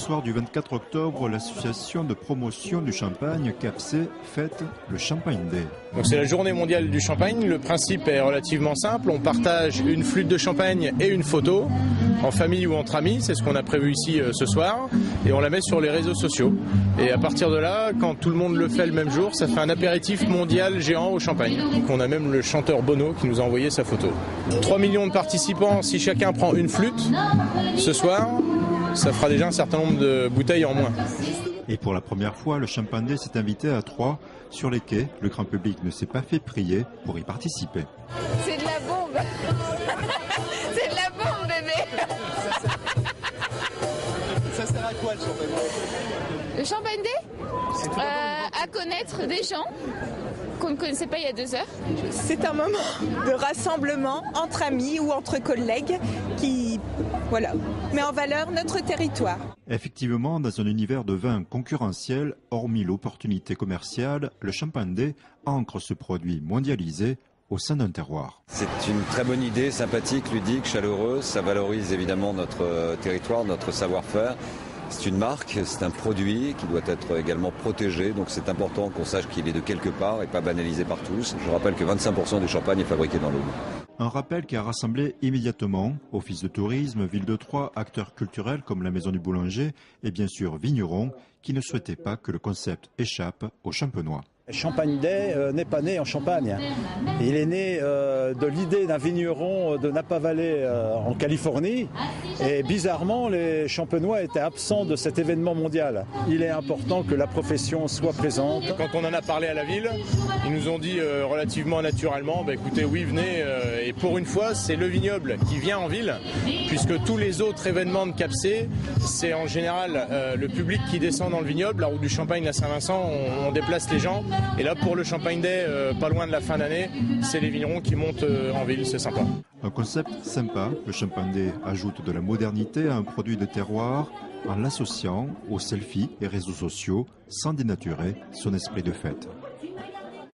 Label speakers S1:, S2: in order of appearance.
S1: soir du 24 octobre, l'association de promotion du champagne CAPC fête le Champagne Day.
S2: Donc c'est la journée mondiale du champagne. Le principe est relativement simple. On partage une flûte de champagne et une photo en famille ou entre amis. C'est ce qu'on a prévu ici ce soir. Et on la met sur les réseaux sociaux. Et à partir de là, quand tout le monde le fait le même jour, ça fait un apéritif mondial géant au champagne. Donc on a même le chanteur Bono qui nous a envoyé sa photo. 3 millions de participants, si chacun prend une flûte ce soir, ça fera déjà un certain nombre de bouteilles en moins.
S1: Et pour la première fois, le Champagne Day s'est invité à Troyes. Sur les quais, le grand public ne s'est pas fait prier pour y participer.
S3: C'est de la bombe. C'est de la bombe, bébé.
S4: Ça sert à quoi le Champagne Day?
S3: Le Champagne Day à connaître des gens qu'on ne connaissait pas il y a 2 heures.
S5: C'est un moment de rassemblement entre amis ou entre collègues qui met en valeur notre territoire.
S1: Effectivement, dans un univers de vin concurrentiel, hormis l'opportunité commerciale, le Champagne Day ancre ce produit mondialisé au sein d'un terroir.
S6: C'est une très bonne idée, sympathique, ludique, chaleureuse. Ça valorise évidemment notre territoire, notre savoir-faire. C'est une marque, c'est un produit qui doit être également protégé, donc c'est important qu'on sache qu'il est de quelque part et pas banalisé par tous. Je rappelle que 25% du champagne est fabriqué dans l'Aube.
S1: Un rappel qui a rassemblé immédiatement Office de tourisme, Ville de Troyes, acteurs culturels comme la Maison du Boulanger et bien sûr vignerons qui ne souhaitaient pas que le concept échappe aux Champenois.
S7: Champagne Day n'est pas né en Champagne. Il est né de l'idée d'un vigneron de Napa Valley en Californie. Et bizarrement, les Champenois étaient absents de cet événement mondial. Il est important que la profession soit présente.
S2: Quand on en a parlé à la ville, ils nous ont dit relativement naturellement, écoutez, oui, venez. Et pour une fois, c'est le vignoble qui vient en ville, puisque tous les autres événements de CAPC, c'est en général le public qui descend dans le vignoble. La route du Champagne, la Saint-Vincent, on déplace les gens. Et là, pour le Champagne Day, pas loin de la fin d'année, c'est les vignerons qui montent en ville, c'est sympa.
S1: Un concept sympa, le Champagne Day ajoute de la modernité à un produit de terroir en l'associant aux selfies et réseaux sociaux sans dénaturer son esprit de fête.